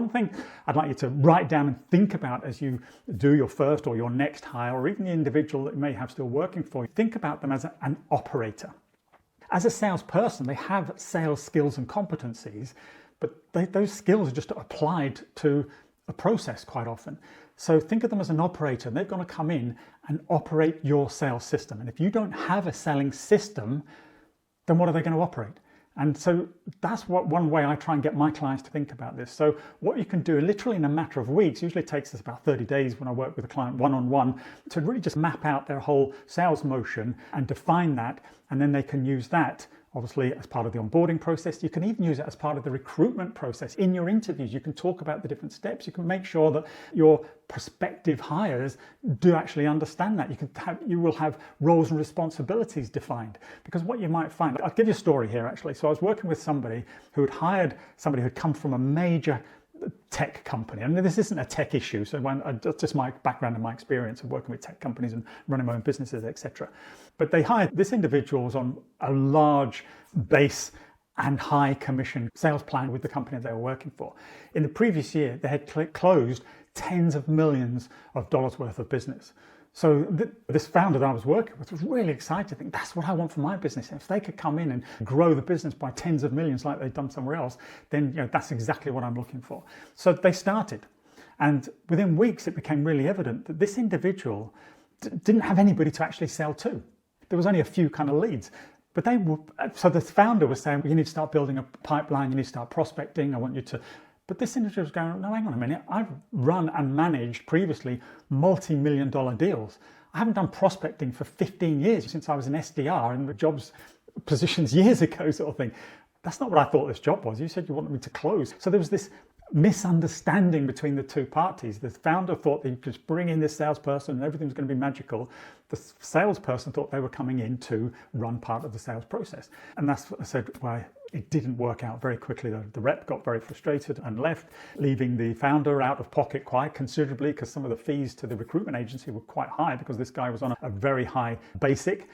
one thing I'd like you to write down and think about as you do your first or your next hire, or even the individual that you may have still working for you, think about them as an operator. As a salesperson, they have sales skills and competencies, but those skills are just applied to a process quite often. So think of them as an operator, and they're going to come in and operate your sales system. And if you don't have a selling system, then what are they going to operate? And so that's one way I try and get my clients to think about this. So what you can do literally in a matter of weeks, usually takes us about 30 days when I work with a client one-on-one, to really just map out their whole sales motion and define that. And then they can use that obviously as part of the onboarding process. You can even use it as part of the recruitment process. In your interviews, you can talk about the different steps. You can make sure that your prospective hires do actually understand that. You will have roles and responsibilities defined. Because what you might find, I'll give you a story here actually. So I was working with somebody who had hired somebody who had come from a major tech company. I mean, this isn't a tech issue, so just my background and my experience of working with tech companies and running my own businesses, etc. But they hired this individual was on a large base and high commission sales plan with the company they were working for. In the previous year, they had closed tens of millions of dollars worth of business. So this founder that I was working with was really excited to think, that's what I want for my business. If they could come in and grow the business by tens of millions like they've done somewhere else, then that's exactly what I'm looking for. So they started. And within weeks, it became really evident that this individual didn't have anybody to actually sell to. There was only a few kind of leads. But so the founder was saying, well, you need to start building a pipeline, you need to start prospecting, I want you to. But this individual was going, no, hang on a minute. I've run and managed previously multi-million-dollar deals. I haven't done prospecting for 15 years since I was an SDR in the jobs positions years ago sort of thing. That's not what I thought this job was. You said you wanted me to close. So there was this misunderstanding between the two parties. The founder thought that you could just bring in this salesperson and everything was going to be magical. The salesperson thought they were coming in to run part of the sales process. And that's what I said, why it didn't work out very quickly. The rep got very frustrated and left, leaving the founder out of pocket quite considerably because some of the fees to the recruitment agency were quite high because this guy was on a very high basic